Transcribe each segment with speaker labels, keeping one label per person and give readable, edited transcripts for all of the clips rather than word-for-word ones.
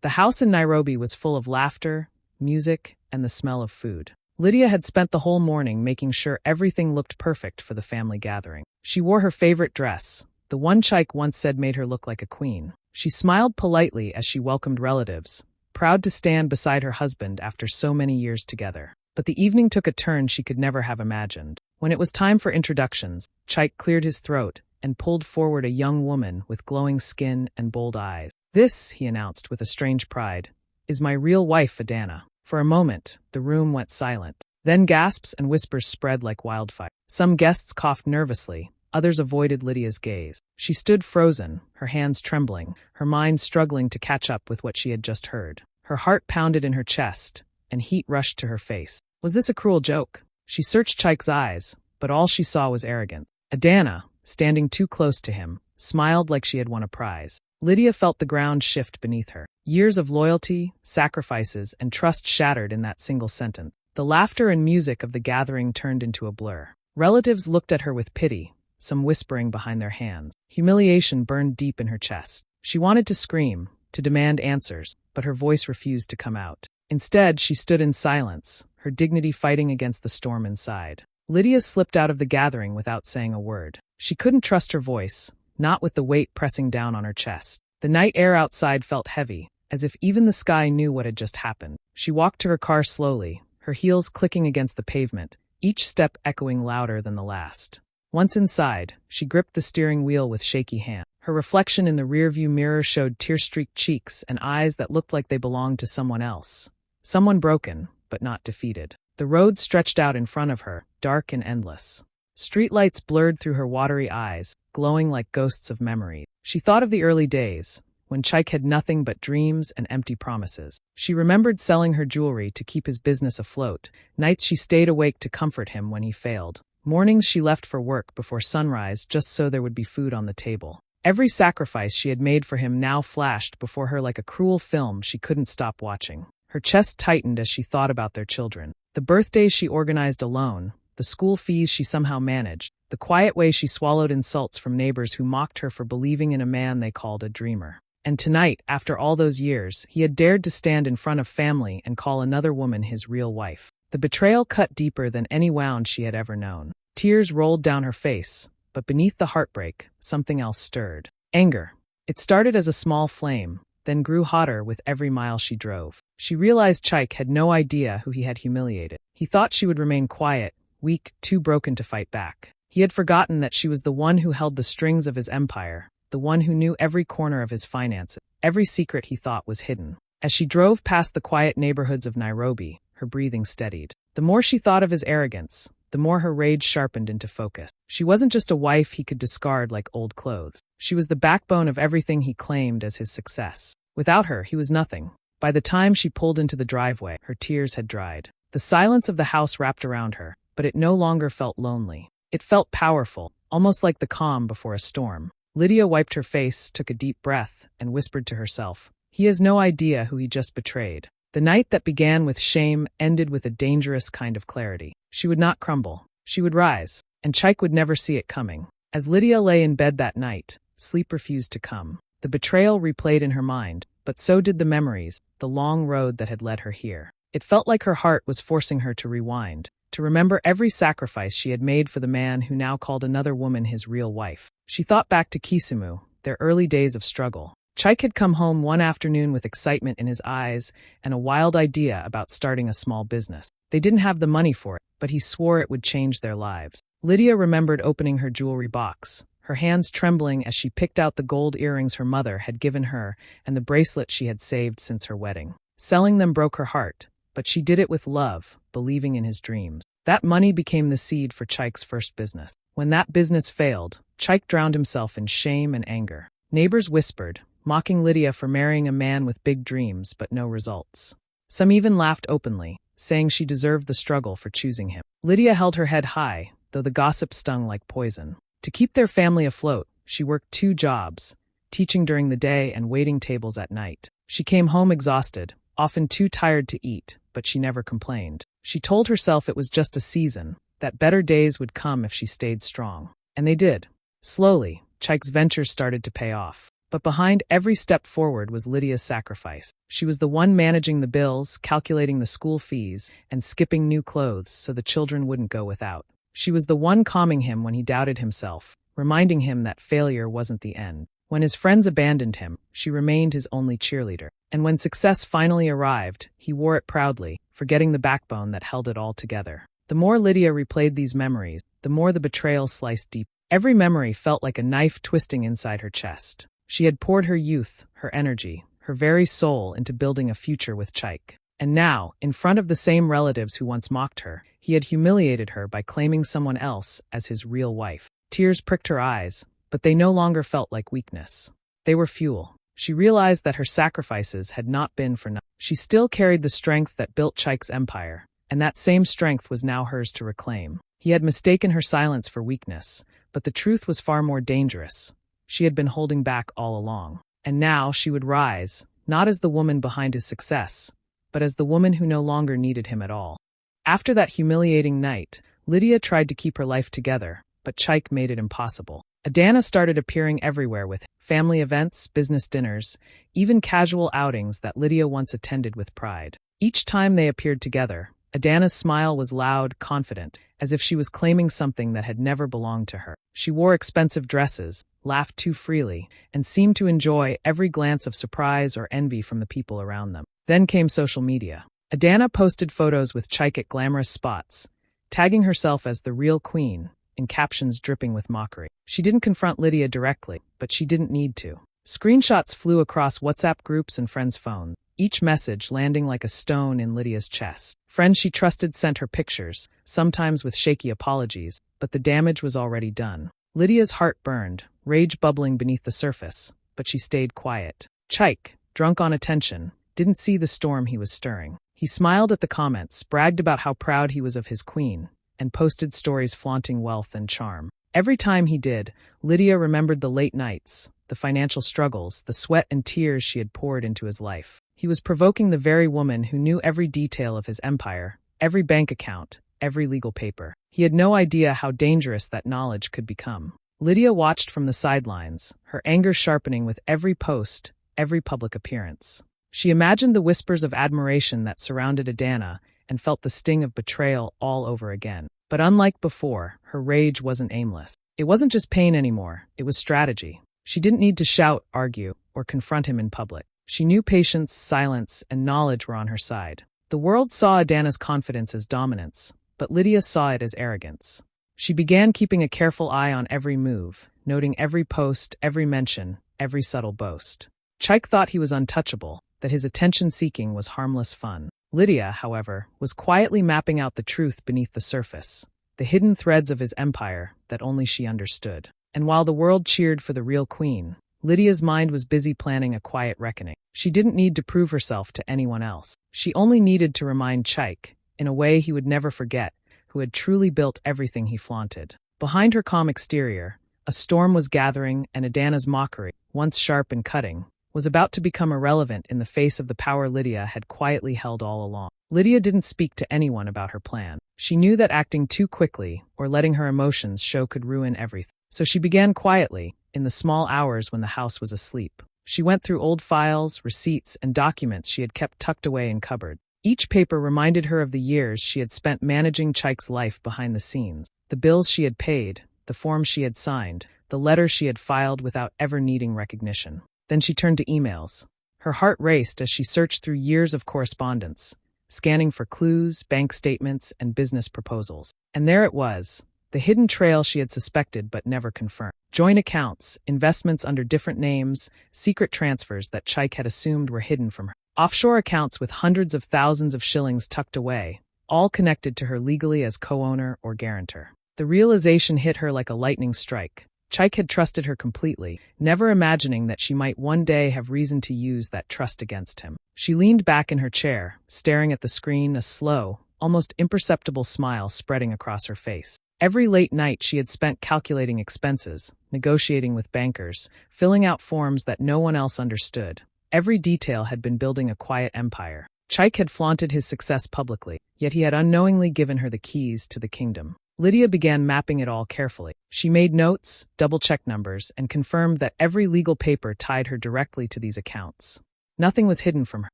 Speaker 1: The house in Nairobi was full of laughter, music, and the smell of food. Lydia had spent the whole morning making sure everything looked perfect for the family gathering. She wore her favorite dress, the one Chaik once said made her look like a queen. She smiled politely as she welcomed relatives, proud to stand beside her husband after so many years together. But the evening took a turn she could never have imagined. When it was time for introductions, Chaik cleared his throat and pulled forward a young woman with glowing skin and bold eyes. "This," he announced with a strange pride, "is my real wife, Adana." For a moment, the room went silent. Then gasps and whispers spread like wildfire. Some guests coughed nervously, others avoided Lydia's gaze. She stood frozen, her hands trembling, her mind struggling to catch up with what she had just heard. Her heart pounded in her chest, and heat rushed to her face. Was this a cruel joke? She searched Chaik's eyes, but all she saw was arrogance. Adana, standing too close to him, smiled like she had won a prize. Lydia felt the ground shift beneath her. Years of loyalty, sacrifices, and trust shattered in that single sentence. The laughter and music of the gathering turned into a blur. Relatives looked at her with pity, some whispering behind their hands. Humiliation burned deep in her chest. She wanted to scream, to demand answers, but her voice refused to come out. Instead, she stood in silence, her dignity fighting against the storm inside. Lydia slipped out of the gathering without saying a word. She couldn't trust her voice, not with the weight pressing down on her chest. The night air outside felt heavy, as if even the sky knew what had just happened. She walked to her car slowly, her heels clicking against the pavement, each step echoing louder than the last. Once inside, she gripped the steering wheel with shaky hand. Her reflection in the rearview mirror showed tear-streaked cheeks and eyes that looked like they belonged to someone else. Someone broken, but not defeated. The road stretched out in front of her, dark and endless. Streetlights blurred through her watery eyes, glowing like ghosts of memory. She thought of the early days, when Chaik had nothing but dreams and empty promises. She remembered selling her jewelry to keep his business afloat, nights she stayed awake to comfort him when he failed. Mornings she left for work before sunrise just so there would be food on the table. Every sacrifice she had made for him now flashed before her like a cruel film she couldn't stop watching. Her chest tightened as she thought about their children. The birthdays she organized alone, the school fees she somehow managed, the quiet way she swallowed insults from neighbors who mocked her for believing in a man they called a dreamer. And tonight, after all those years, he had dared to stand in front of family and call another woman his real wife. The betrayal cut deeper than any wound she had ever known. Tears rolled down her face, but beneath the heartbreak, something else stirred. Anger. It started as a small flame, then grew hotter with every mile she drove. She realized Chaik had no idea who he had humiliated. He thought she would remain quiet, weak, too broken to fight back. He had forgotten that she was the one who held the strings of his empire, the one who knew every corner of his finances, every secret he thought was hidden. As she drove past the quiet neighborhoods of Nairobi, her breathing steadied. The more she thought of his arrogance, the more her rage sharpened into focus. She wasn't just a wife he could discard like old clothes. She was the backbone of everything he claimed as his success. Without her, he was nothing. By the time she pulled into the driveway, her tears had dried. The silence of the house wrapped around her, but it no longer felt lonely. It felt powerful, almost like the calm before a storm. Lydia wiped her face, took a deep breath, and whispered to herself, "He has no idea who he just betrayed." The night that began with shame ended with a dangerous kind of clarity. She would not crumble. She would rise, and Chaik would never see it coming. As Lydia lay in bed that night, sleep refused to come. The betrayal replayed in her mind, but so did the memories, the long road that had led her here. It felt like her heart was forcing her to rewind, to remember every sacrifice she had made for the man who now called another woman his real wife. She thought back to Kisumu, their early days of struggle. Chaik had come home one afternoon with excitement in his eyes and a wild idea about starting a small business. They didn't have the money for it, but he swore it would change their lives. Lydia remembered opening her jewelry box, her hands trembling as she picked out the gold earrings her mother had given her and the bracelet she had saved since her wedding. Selling them broke her heart, but she did it with love, believing in his dreams. That money became the seed for Chaik's first business. When that business failed, Chaik drowned himself in shame and anger. Neighbors whispered, mocking Lydia for marrying a man with big dreams but no results. Some even laughed openly, saying she deserved the struggle for choosing him. Lydia held her head high, though the gossip stung like poison. To keep their family afloat, she worked 2 jobs, teaching during the day and waiting tables at night. She came home exhausted, often too tired to eat, but she never complained. She told herself it was just a season, that better days would come if she stayed strong. And they did. Slowly, Chaik's venture started to pay off. But behind every step forward was Lydia's sacrifice. She was the one managing the bills, calculating the school fees, and skipping new clothes so the children wouldn't go without. She was the one calming him when he doubted himself, reminding him that failure wasn't the end. When his friends abandoned him, she remained his only cheerleader. And when success finally arrived, he wore it proudly, forgetting the backbone that held it all together. The more Lydia replayed these memories, the more the betrayal sliced deep. Every memory felt like a knife twisting inside her chest. She had poured her youth, her energy, her very soul into building a future with Chaik. And now, in front of the same relatives who once mocked her, he had humiliated her by claiming someone else as his real wife. Tears pricked her eyes, but they no longer felt like weakness. They were fuel. She realized that her sacrifices had not been for nothing. She still carried the strength that built Chaik's empire, and that same strength was now hers to reclaim. He had mistaken her silence for weakness, but the truth was far more dangerous. She had been holding back all along. And now she would rise, not as the woman behind his success, but as the woman who no longer needed him at all. After that humiliating night, Lydia tried to keep her life together, but Chaik made it impossible. Adana started appearing everywhere with family events, business dinners, even casual outings that Lydia once attended with pride. Each time they appeared together, Adana's smile was loud, confident, as if she was claiming something that had never belonged to her. She wore expensive dresses, laughed too freely, and seemed to enjoy every glance of surprise or envy from the people around them. Then came social media. Adana posted photos with Chaik at glamorous spots, tagging herself as the real queen, in captions dripping with mockery. She didn't confront Lydia directly, but she didn't need to. Screenshots flew across WhatsApp groups and friends' phones, each message landing like a stone in Lydia's chest. Friends she trusted sent her pictures, sometimes with shaky apologies, but the damage was already done. Lydia's heart burned, rage bubbling beneath the surface, but she stayed quiet. Chaik, drunk on attention, didn't see the storm he was stirring. He smiled at the comments, bragged about how proud he was of his queen, and posted stories flaunting wealth and charm. Every time he did, Lydia remembered the late nights, the financial struggles, the sweat and tears she had poured into his life. He was provoking the very woman who knew every detail of his empire, every bank account, every legal paper. He had no idea how dangerous that knowledge could become. Lydia watched from the sidelines, her anger sharpening with every post, every public appearance. She imagined the whispers of admiration that surrounded Adana and felt the sting of betrayal all over again. But unlike before, her rage wasn't aimless. It wasn't just pain anymore, it was strategy. She didn't need to shout, argue, or confront him in public. She knew patience, silence, and knowledge were on her side. The world saw Adana's confidence as dominance, but Lydia saw it as arrogance. She began keeping a careful eye on every move, noting every post, every mention, every subtle boast. Chaik thought he was untouchable, that his attention-seeking was harmless fun. Lydia, however, was quietly mapping out the truth beneath the surface, the hidden threads of his empire that only she understood. And while the world cheered for the real queen, Lydia's mind was busy planning a quiet reckoning. She didn't need to prove herself to anyone else. She only needed to remind Chaik, in a way he would never forget, who had truly built everything he flaunted. Behind her calm exterior, a storm was gathering, and Adana's mockery, once sharp and cutting, was about to become irrelevant in the face of the power Lydia had quietly held all along. Lydia didn't speak to anyone about her plan. She knew that acting too quickly or letting her emotions show could ruin everything. So she began quietly, in the small hours when the house was asleep. She went through old files, receipts, and documents she had kept tucked away in cupboards. Each paper reminded her of the years she had spent managing Chaik's life behind the scenes, the bills she had paid, the forms she had signed, the letters she had filed without ever needing recognition. Then she turned to emails. Her heart raced as she searched through years of correspondence, scanning for clues, bank statements, and business proposals. And there it was, the hidden trail she had suspected but never confirmed. Joint accounts, investments under different names, secret transfers that Chaik had assumed were hidden from her. Offshore accounts with hundreds of thousands of shillings tucked away, all connected to her legally as co-owner or guarantor. The realization hit her like a lightning strike. Chaik had trusted her completely, never imagining that she might one day have reason to use that trust against him. She leaned back in her chair, staring at the screen, a slow, almost imperceptible smile spreading across her face. Every late night she had spent calculating expenses, negotiating with bankers, filling out forms that no one else understood. Every detail had been building a quiet empire. Chaik had flaunted his success publicly, yet he had unknowingly given her the keys to the kingdom. Lydia began mapping it all carefully. She made notes, double-checked numbers, and confirmed that every legal paper tied her directly to these accounts. Nothing was hidden from her.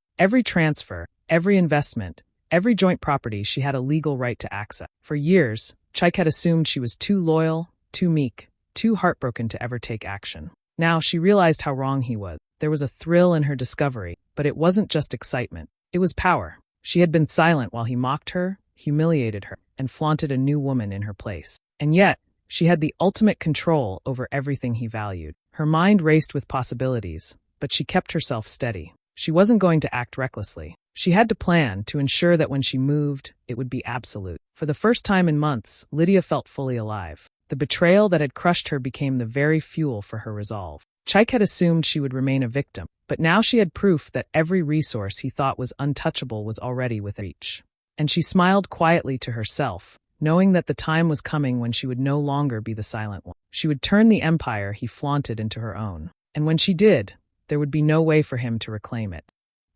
Speaker 1: Every transfer, every investment, every joint property she had a legal right to access. For years, Chaik had assumed she was too loyal, too meek, too heartbroken to ever take action. Now she realized how wrong he was. There was a thrill in her discovery, but it wasn't just excitement. It was power. She had been silent while he mocked her, humiliated her, and flaunted a new woman in her place. And yet, she had the ultimate control over everything he valued. Her mind raced with possibilities, but she kept herself steady. She wasn't going to act recklessly. She had to plan to ensure that when she moved, it would be absolute. For the first time in months, Lydia felt fully alive. The betrayal that had crushed her became the very fuel for her resolve. Chaik had assumed she would remain a victim, but now she had proof that every resource he thought was untouchable was already within reach. And she smiled quietly to herself, knowing that the time was coming when she would no longer be the silent one. She would turn the empire he flaunted into her own. And when she did, there would be no way for him to reclaim it.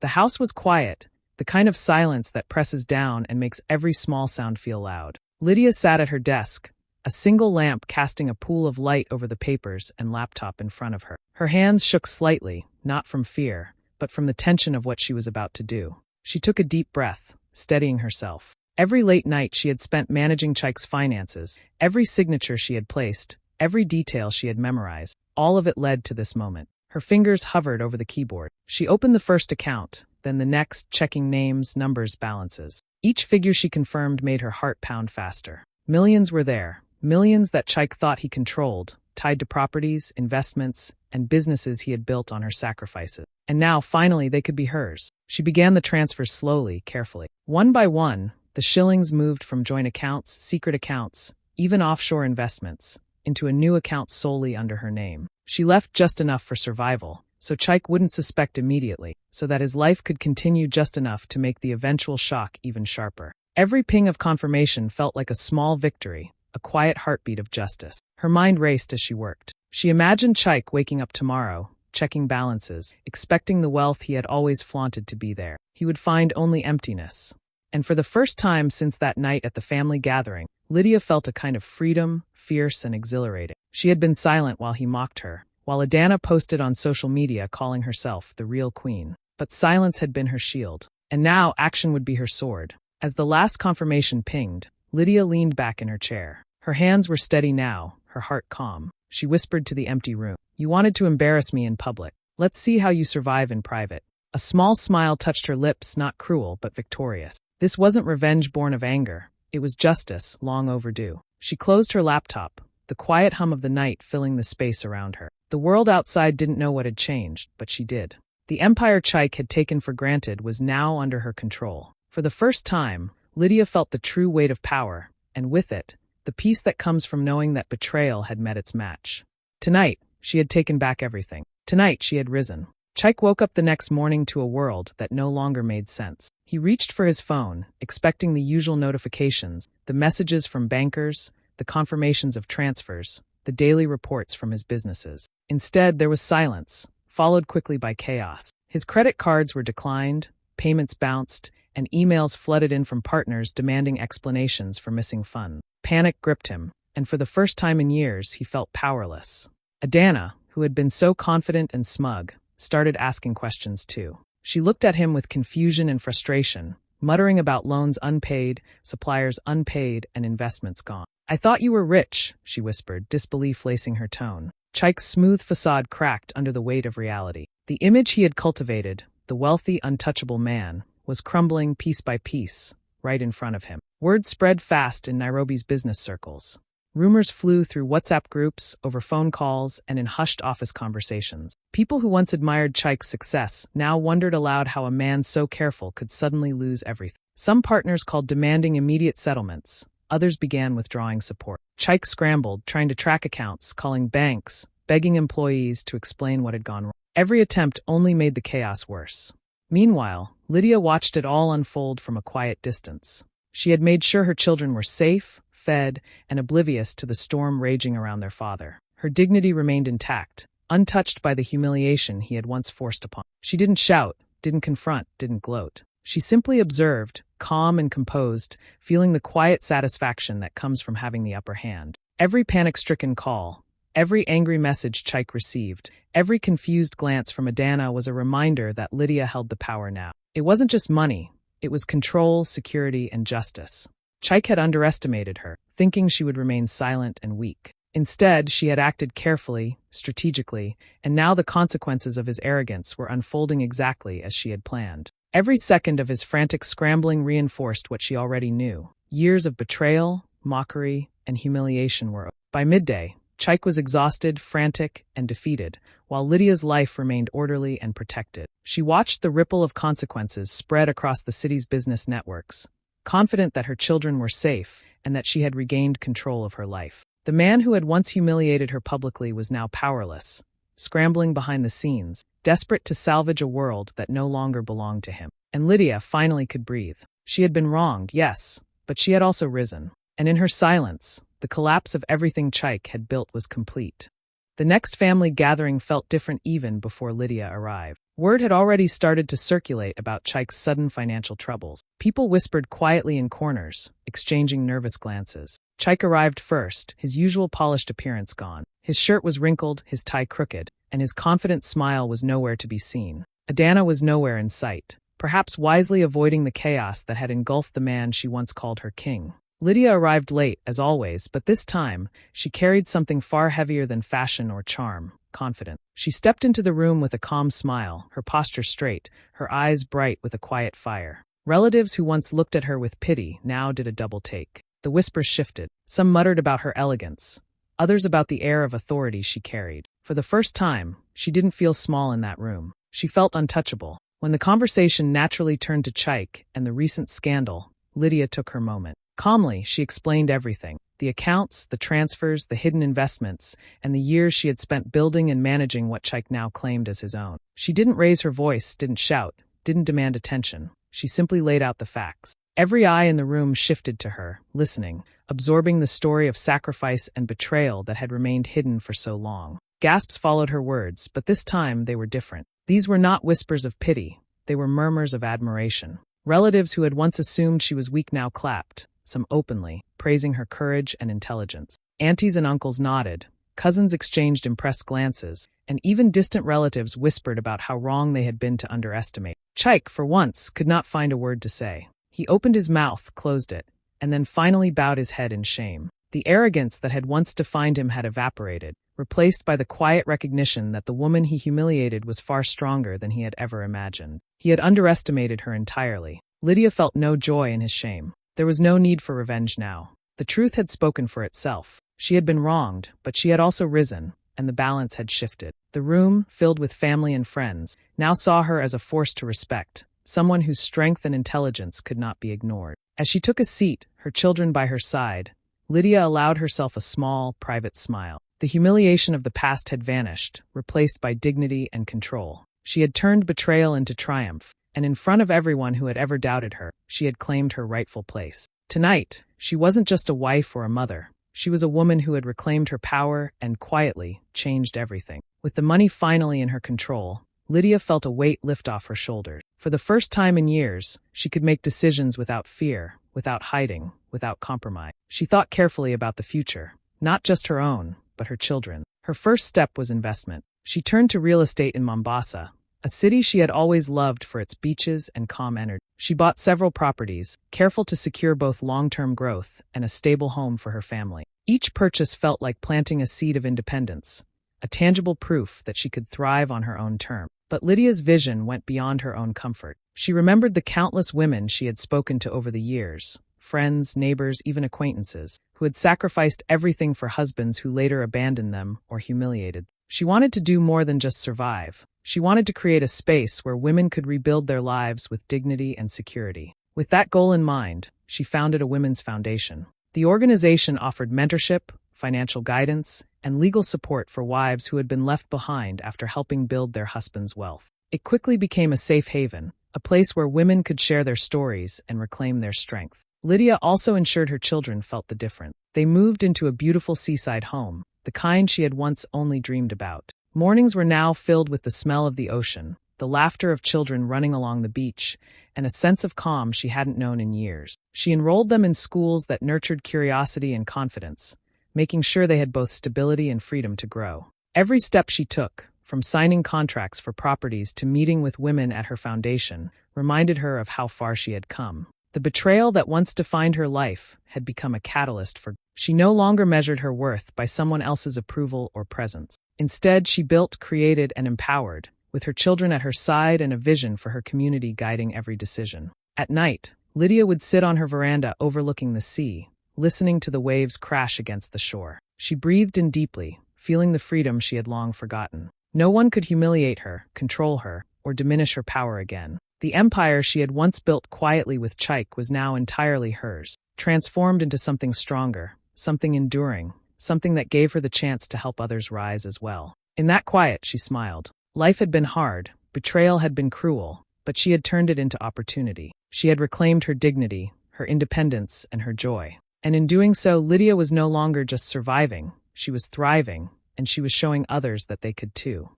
Speaker 1: The house was quiet, the kind of silence that presses down and makes every small sound feel loud. Lydia sat at her desk, a single lamp casting a pool of light over the papers and laptop in front of her. Her hands shook slightly, not from fear, but from the tension of what she was about to do. She took a deep breath, steadying herself. Every late night she had spent managing Chaik's finances, every signature she had placed, every detail she had memorized, all of it led to this moment. Her fingers hovered over the keyboard. She opened the first account, then the next, checking names, numbers, balances. Each figure she confirmed made her heart pound faster. Millions were there, millions that Chaik thought he controlled, tied to properties, investments, and businesses he had built on her sacrifices. And now, finally, they could be hers. She began the transfers slowly, carefully. One by one, the shillings moved from joint accounts, secret accounts, even offshore investments, into a new account solely under her name. She left just enough for survival, so Chaik wouldn't suspect immediately, so that his life could continue just enough to make the eventual shock even sharper. Every ping of confirmation felt like a small victory, a quiet heartbeat of justice. Her mind raced as she worked. She imagined Chaik waking up tomorrow, checking balances, expecting the wealth he had always flaunted to be there. He would find only emptiness. And for the first time since that night at the family gathering, Lydia felt a kind of freedom, fierce and exhilarating. She had been silent while he mocked her, while Adana posted on social media calling herself the real queen. But silence had been her shield, and now action would be her sword. As the last confirmation pinged, Lydia leaned back in her chair. Her hands were steady now, her heart calm. She whispered to the empty room, "You wanted to embarrass me in public. Let's see how you survive in private." A small smile touched her lips, not cruel, but victorious. This wasn't revenge born of anger. It was justice, long overdue. She closed her laptop, the quiet hum of the night filling the space around her. The world outside didn't know what had changed, but she did. The empire Chaik had taken for granted was now under her control. For the first time, Lydia felt the true weight of power, and with it, the peace that comes from knowing that betrayal had met its match. Tonight, she had taken back everything. Tonight, she had risen. Chaik woke up the next morning to a world that no longer made sense. He reached for his phone, expecting the usual notifications, the messages from bankers, the confirmations of transfers, the daily reports from his businesses. Instead, there was silence, followed quickly by chaos. His credit cards were declined, payments bounced, and emails flooded in from partners demanding explanations for missing funds. Panic gripped him, and for the first time in years, he felt powerless. Adana, who had been so confident and smug, started asking questions too. She looked at him with confusion and frustration, muttering about loans unpaid, suppliers unpaid, and investments gone. "I thought you were rich," she whispered, disbelief lacing her tone. Chaik's smooth facade cracked under the weight of reality. The image he had cultivated, the wealthy, untouchable man, was crumbling piece by piece, right in front of him. Word spread fast in Nairobi's business circles. Rumors flew through WhatsApp groups, over phone calls, and in hushed office conversations. People who once admired Chaik's success now wondered aloud how a man so careful could suddenly lose everything. Some partners called demanding immediate settlements. Others began withdrawing support. Chaik scrambled, trying to track accounts, calling banks, begging employees to explain what had gone wrong. Every attempt only made the chaos worse. Meanwhile, Lydia watched it all unfold from a quiet distance. She had made sure her children were safe, fed, and oblivious to the storm raging around their father. Her dignity remained intact, untouched by the humiliation he had once forced upon her. She didn't shout, didn't confront, didn't gloat. She simply observed, calm and composed, feeling the quiet satisfaction that comes from having the upper hand. Every panic-stricken call, every angry message Chaik received, every confused glance from Adana was a reminder that Lydia held the power now. It wasn't just money, it was control, security, and justice. Chaik had underestimated her, thinking she would remain silent and weak. Instead, she had acted carefully, strategically, and now the consequences of his arrogance were unfolding exactly as she had planned. Every second of his frantic scrambling reinforced what she already knew. Years of betrayal, mockery, and humiliation were over. By midday, Chaik was exhausted, frantic, and defeated, while Lydia's life remained orderly and protected. She watched the ripple of consequences spread across the city's business networks, confident that her children were safe and that she had regained control of her life. The man who had once humiliated her publicly was now powerless, scrambling behind the scenes, desperate to salvage a world that no longer belonged to him. And Lydia finally could breathe. She had been wronged, yes, but she had also risen. And in her silence, the collapse of everything Chaik had built was complete. The next family gathering felt different even before Lydia arrived. Word had already started to circulate about Chaik's sudden financial troubles. People whispered quietly in corners, exchanging nervous glances. Chaik arrived first, his usual polished appearance gone. His shirt was wrinkled, his tie crooked, and his confident smile was nowhere to be seen. Adana was nowhere in sight, perhaps wisely avoiding the chaos that had engulfed the man she once called her king. Lydia arrived late, as always, but this time, she carried something far heavier than fashion or charm, confidence. She stepped into the room with a calm smile, her posture straight, her eyes bright with a quiet fire. Relatives who once looked at her with pity now did a double take. The whispers shifted. Some muttered about her elegance, others about the air of authority she carried. For the first time, she didn't feel small in that room. She felt untouchable. When the conversation naturally turned to Chaik and the recent scandal, Lydia took her moment. Calmly, she explained everything. The accounts, the transfers, the hidden investments, and the years she had spent building and managing what Chaik now claimed as his own. She didn't raise her voice, didn't shout, didn't demand attention. She simply laid out the facts. Every eye in the room shifted to her, listening, absorbing the story of sacrifice and betrayal that had remained hidden for so long. Gasps followed her words, but this time they were different. These were not whispers of pity, they were murmurs of admiration. Relatives who had once assumed she was weak now clapped, some openly, praising her courage and intelligence. Aunties and uncles nodded, cousins exchanged impressed glances, and even distant relatives whispered about how wrong they had been to underestimate. Chaik, for once, could not find a word to say. He opened his mouth, closed it, and then finally bowed his head in shame. The arrogance that had once defined him had evaporated, replaced by the quiet recognition that the woman he humiliated was far stronger than he had ever imagined. He had underestimated her entirely. Lydia felt no joy in his shame. There was no need for revenge now. The truth had spoken for itself. She had been wronged, but she had also risen, and the balance had shifted. The room, filled with family and friends, now saw her as a force to respect, someone whose strength and intelligence could not be ignored. As she took a seat, her children by her side, Lydia allowed herself a small, private smile. The humiliation of the past had vanished, replaced by dignity and control. She had turned betrayal into triumph, and in front of everyone who had ever doubted her, she had claimed her rightful place. Tonight, she wasn't just a wife or a mother. She was a woman who had reclaimed her power and, quietly, changed everything. With the money finally in her control, Lydia felt a weight lift off her shoulders. For the first time in years, she could make decisions without fear, without hiding, without compromise. She thought carefully about the future, not just her own, but her children. Her first step was investment. She turned to real estate in Mombasa, a city she had always loved for its beaches and calm energy. She bought several properties, careful to secure both long-term growth and a stable home for her family. Each purchase felt like planting a seed of independence, a tangible proof that she could thrive on her own terms. But Lydia's vision went beyond her own comfort. She remembered the countless women she had spoken to over the years, friends, neighbors, even acquaintances, who had sacrificed everything for husbands who later abandoned them or humiliated them. She wanted to do more than just survive. She wanted to create a space where women could rebuild their lives with dignity and security. With that goal in mind, she founded a women's foundation. The organization offered mentorship, financial guidance, and legal support for wives who had been left behind after helping build their husband's wealth. It quickly became a safe haven, a place where women could share their stories and reclaim their strength. Lydia also ensured her children felt the difference. They moved into a beautiful seaside home, the kind she had once only dreamed about. Mornings were now filled with the smell of the ocean, the laughter of children running along the beach, and a sense of calm she hadn't known in years. She enrolled them in schools that nurtured curiosity and confidence, making sure they had both stability and freedom to grow. Every step she took, from signing contracts for properties to meeting with women at her foundation, reminded her of how far she had come. The betrayal that once defined her life had become a catalyst for. She no longer measured her worth by someone else's approval or presence. Instead, she built, created, and empowered, with her children at her side and a vision for her community guiding every decision. At night, Lydia would sit on her veranda overlooking the sea, listening to the waves crash against the shore. She breathed in deeply, feeling the freedom she had long forgotten. No one could humiliate her, control her, or diminish her power again. The empire she had once built quietly with Chike was now entirely hers, transformed into something stronger, something enduring, something that gave her the chance to help others rise as well. In that quiet, she smiled. Life had been hard, betrayal had been cruel, but she had turned it into opportunity. She had reclaimed her dignity, her independence, and her joy. And in doing so, Lydia was no longer just surviving, she was thriving, and she was showing others that they could too.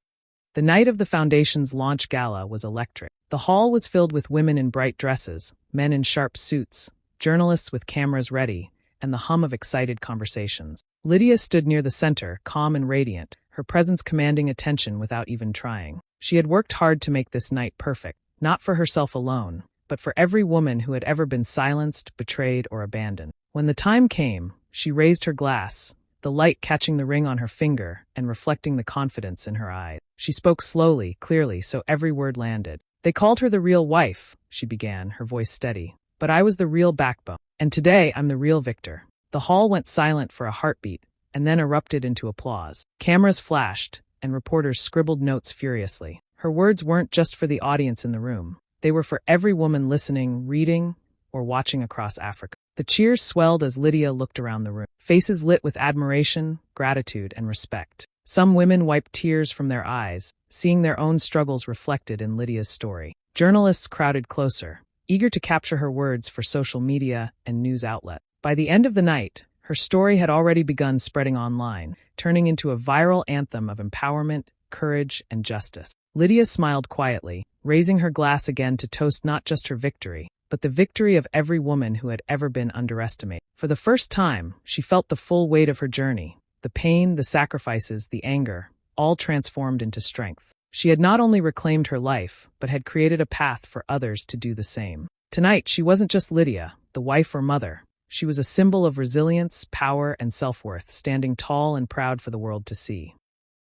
Speaker 1: The night of the Foundation's launch gala was electric. The hall was filled with women in bright dresses, men in sharp suits, journalists with cameras ready, and the hum of excited conversations. Lydia stood near the center, calm and radiant, her presence commanding attention without even trying. She had worked hard to make this night perfect, not for herself alone, but for every woman who had ever been silenced, betrayed, or abandoned. When the time came, she raised her glass, the light catching the ring on her finger and reflecting the confidence in her eyes. She spoke slowly, clearly, so every word landed. They called her the real wife, she began, her voice steady. But I was the real backbone. And today, I'm the real victor. The hall went silent for a heartbeat, and then erupted into applause. Cameras flashed, and reporters scribbled notes furiously. Her words weren't just for the audience in the room. They were for every woman listening, reading, or watching across Africa. The cheers swelled as Lydia looked around the room, faces lit with admiration, gratitude, and respect. Some women wiped tears from their eyes, seeing their own struggles reflected in Lydia's story. Journalists crowded closer, eager to capture her words for social media and news outlets. By the end of the night, her story had already begun spreading online, turning into a viral anthem of empowerment, courage, and justice. Lydia smiled quietly, raising her glass again to toast not just her victory, but the victory of every woman who had ever been underestimated. For the first time, she felt the full weight of her journey, the pain, the sacrifices, the anger, all transformed into strength. She had not only reclaimed her life, but had created a path for others to do the same. Tonight, she wasn't just Lydia, the wife or mother. She was a symbol of resilience, power, and self-worth, standing tall and proud for the world to see.